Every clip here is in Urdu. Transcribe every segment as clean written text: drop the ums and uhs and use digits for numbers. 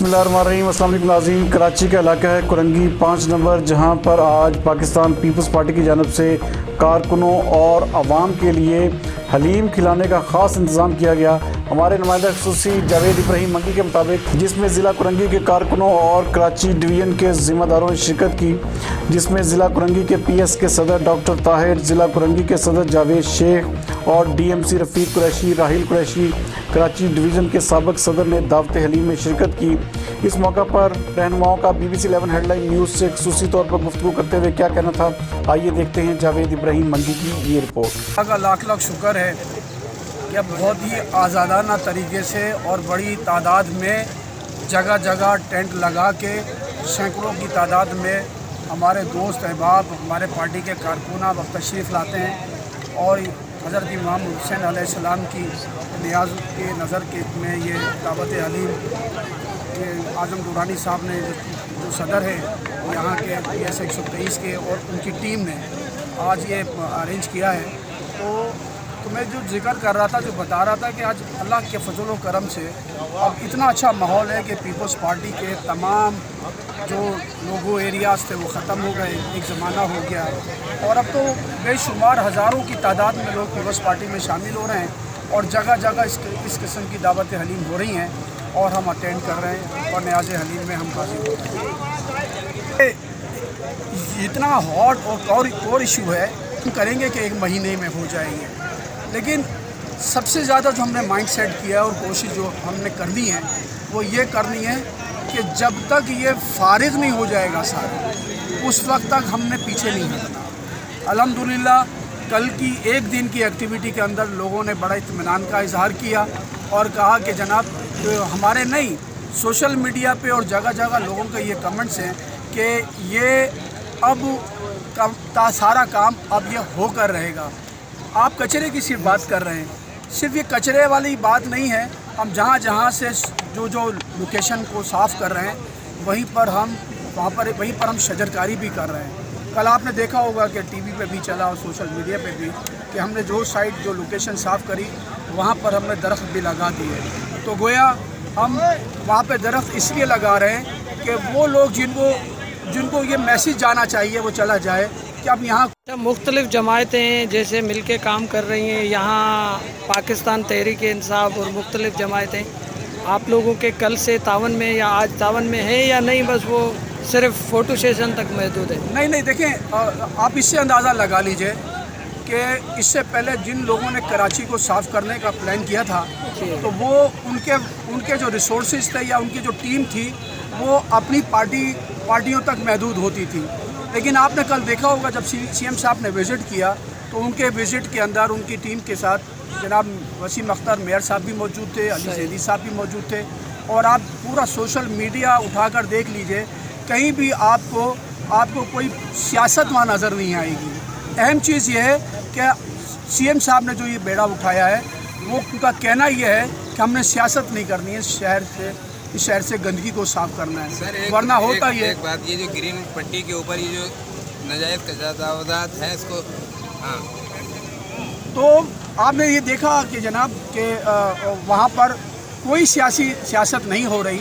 بسم اللہ الرحمن الرحیم۔ السلام علیکم ناظرین، کراچی کا علاقہ ہے کرنگی 5 نمبر، جہاں پر آج پاکستان پیپلز پارٹی کی جانب سے کارکنوں اور عوام کے لیے حلیم کھلانے کا خاص انتظام کیا گیا۔ ہمارے نمائندہ خصوصی جاوید ابراہیم منگی کے مطابق، جس میں ضلع کرنگی کے کارکنوں اور کراچی ڈویژن کے ذمہ داروں نے شرکت کی، جس میں ضلع کرنگی کے پی ایس کے صدر ڈاکٹر طاہر، ضلع کرنگی کے صدر جاوید شیخ اور ڈی ایم سی رفیق قریشی، راحیل قریشی، کراچی ڈویژن کے سابق صدر نے دعوت حلیم میں شرکت کی۔ اس موقع پر رہنماؤں کا B B C 11 headline news سے خصوصی طور پر گفتگو کرتے ہوئے کیا کہنا تھا، آئیے دیکھتے ہیں جاوید ابراہیم منگی کی یہ رپورٹ۔ اللہ کا لاکھ لاکھ شکر ہے کہ بہت ہی آزادانہ طریقے سے اور بڑی تعداد میں جگہ جگہ ٹینٹ لگا کے سینکڑوں کی تعداد میں ہمارے دوست احباب، ہمارے پارٹی کے کارکن وقت تشریف لاتے ہیں اور حضرت امام حسین علیہ السلام کی نیاز کے نظر کے میں یہ دعوت حلیم اعظم درانی صاحب نے جو صدر ہے یہاں کے پی ایس 123 کے اور ان کی ٹیم نے آج یہ ارینج کیا ہے۔ تو میں جو ذکر کر رہا تھا، جو بتا رہا تھا کہ آج اللہ کے فضل و کرم سے اب اتنا اچھا ماحول ہے کہ پیپلز پارٹی کے تمام جو لوگو ایریاز تھے وہ ختم ہو گئے، ایک زمانہ ہو گیا اور اب تو بے شمار ہزاروں کی تعداد میں لوگ پیپلز پارٹی میں شامل ہو رہے ہیں اور جگہ جگہ اس قسم کی دعوت حلیم ہو رہی ہیں اور ہم اٹینڈ کر رہے ہیں اور نیاز حلیم میں ہم حاضر ہو رہے ہیں۔ اتنا ہاٹ اور ایشو ہے، ہم کریں گے کہ ایک مہینے میں ہو جائیں گے، لیکن سب سے زیادہ جو ہم نے مائنڈ سیٹ کیا ہے اور کوشش جو ہم نے کرنی ہے وہ یہ کرنی ہے کہ جب تک یہ فارغ نہیں ہو جائے گا سارا، اس وقت تک ہم نے پیچھے نہیں ہٹنا۔ الحمدللہ کل کی ایک دن کی ایکٹیویٹی کے اندر لوگوں نے بڑا اطمینان کا اظہار کیا اور کہا کہ جناب ہمارے نہیں، سوشل میڈیا پہ اور جگہ جگہ لوگوں کے یہ کمنٹس ہیں کہ یہ اب سارا کام اب یہ ہو کر رہے گا۔ آپ کچرے کی صرف بات کر رہے ہیں، صرف یہ کچرے والی بات نہیں ہے، ہم جہاں جہاں سے جو لوکیشن کو صاف کر رہے ہیں وہیں پر ہم شجرکاری بھی کر رہے ہیں۔ کل آپ نے دیکھا ہوگا کہ ٹی وی پہ بھی چلا اور سوشل میڈیا پہ بھی کہ ہم نے جو سائٹ جو لوکیشن صاف کری وہاں پر ہم نے درخت بھی لگا دیے۔ تو گویا ہم وہاں پہ درخت اس لیے لگا رہے ہیں کہ وہ لوگ جن کو یہ میسیج جانا چاہیے وہ چلا جائے کہ اب یہاں مختلف جماعتیں ہیں جیسے مل کے کام کر رہی ہیں، یہاں پاکستان تحریک انصاف اور مختلف جماعتیں آپ لوگوں کے کل سے تعاون میں یا آج تعاون میں ہے یا نہیں، بس وہ صرف فوٹو سیشن تک محدود ہے؟ نہیں دیکھیں، آپ اس سے اندازہ لگا لیجئے کہ اس سے پہلے جن لوگوں نے کراچی کو صاف کرنے کا پلان کیا تھا تو وہ ان کے جو ریسورسز تھے یا ان کی جو ٹیم تھی وہ اپنی پارٹیوں تک محدود ہوتی تھی، لیکن آپ نے کل دیکھا ہوگا جب سی ایم صاحب نے وزٹ کیا تو ان کے وزٹ کے اندر ان کی ٹیم کے ساتھ جناب وسیم اختر میئر صاحب بھی موجود تھے، علی زیدی صاحب بھی موجود تھے، اور آپ پورا سوشل میڈیا اٹھا کر دیکھ لیجئے، کہیں بھی آپ کو کوئی سیاست وہاں نظر نہیں آئے گی۔ اہم چیز یہ ہے کہ سی ایم صاحب نے جو یہ بیڑا اٹھایا ہے وہ ان کا کہنا یہ ہے کہ ہم نے سیاست نہیں کرنی ہے، اس شہر سے گندگی کو صاف کرنا ہے، ورنہ ہوتا یہ ایک بات، یہ جو گرین پٹی کے اوپر یہ جو ناجائز کچرا تعداد ہے اس کو تو آپ نے یہ دیکھا کہ جناب کہ وہاں پر کوئی سیاست نہیں ہو رہی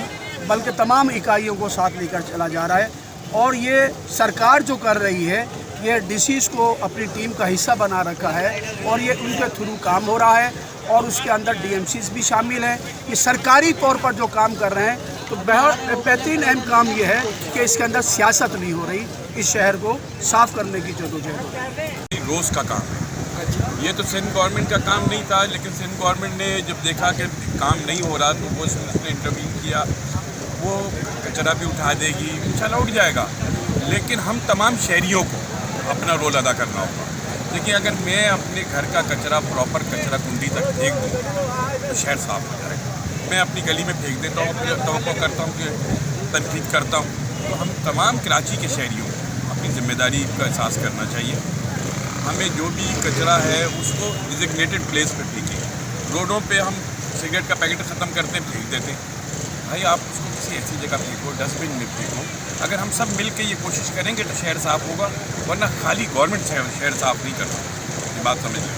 بلکہ تمام اکائیوں کو ساتھ لے کر چلا جا رہا ہے، اور یہ سرکار جو کر رہی ہے یہ ڈی سیز کو اپنی ٹیم کا حصہ بنا رکھا ہے اور یہ ان کے تھرو کام ہو رہا ہے اور اس کے اندر ڈی ایم سیز بھی شامل ہیں۔ یہ سرکاری طور پر جو کام کر رہے ہیں تو بہترین اہم کام یہ ہے کہ اس کے اندر سیاست نہیں ہو رہی، اس شہر کو صاف کرنے کی جدوجہد روز کا کام ہے۔ یہ تو سندھ گورنمنٹ کا کام نہیں تھا، لیکن سندھ گورنمنٹ نے جب دیکھا کہ کام نہیں ہو رہا تو وہ اس نے انٹروین کیا، وہ کچرا بھی اٹھا دے گی، انشاءاللہ اٹھ جائے گا، لیکن ہم تمام شہریوں کو اپنا رول ادا کرنا ہوگا۔ دیکھیں اگر میں اپنے گھر کا کچرا پراپر کچرا کنڈی تک پھینک دوں تو شہر صاف ہو جائے گا، میں اپنی گلی میں پھینک دیتا ہوں، پھر توقع کرتا ہوں کہ تنقید کرتا ہوں، تو ہم تمام کراچی کے شہریوں کو اپنی ذمہ داری کا احساس کرنا چاہیے۔ ہمیں جو بھی کچرا ہے اس کو ڈیزگنیٹڈ پلیس پہ پھینکیں، روڈوں پہ ہم سگریٹ کا پیکٹ ختم کرتے ہیں پھینک دیتے ہیں، بھائی آپ اس کو کسی ایسی جگہ پھینکو، ڈسٹ بن میں پھینکو۔ اگر ہم سب مل کے یہ کوشش کریں گے تو شہر صاف ہوگا، ورنہ خالی گورنمنٹ شہر صاف نہیں کر سکتی، یہ بات سمجھ لیں۔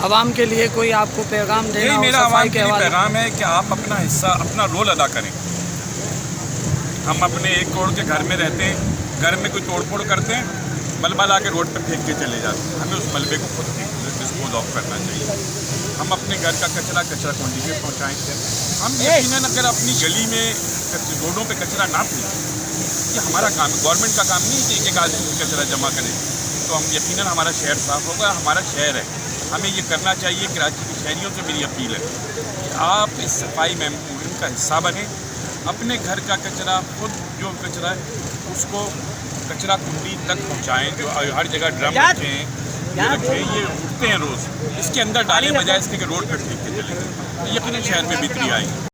عوام کے لیے کوئی آپ کو پیغام دینا یہی ہو میرا صفائی عوام کے کے لیے حوالے؟ پیغام ہے کہ آپ اپنا حصہ اپنا رول ادا کریں. ہم اپنے 1 کروڑ کے گھر میں رہتے ہیں, گھر میں کوئی توڑ پھوڑ کرتے ہیں, ملبہ لا کے روڈ پہ پھینک کے چلے جاتے ہیں. ہمیں اس ملبے کو خود ڈسپوز آف کرنا چاہیے. ہم اپنے گھر کا کچرا کنڈی میں پہنچائیں. ہم یقیناً اگر اپنی گلی میں روڈوں پہ کچرا نہ پھینکیں, یہ ہمارا کام ہے, گورنمنٹ کا کام نہیں کہ ایک آدمی کچرا جمع کرے, تو ہم یقیناً ہمارا شہر صاف ہوگا. ہمارا شہر ہے, ہمیں یہ کرنا چاہیے. کراچی کے شہریوں سے میری اپیل ہے کہ آپ اس صفائی مہم کا حصہ بنیں. اپنے گھر کا کچرا خود جو کچرا ہے اس کو کچرا کنڈی تک پہنچائیں. جو ہر جگہ ڈرم رکھے ہیں, یہ اٹھتے ہیں روز, اس کے اندر ڈالیں بجائے اس کے کہ روڈ پہ پھینک کے چلیں گے. یقیناً شہر میں بہتری آئے گی.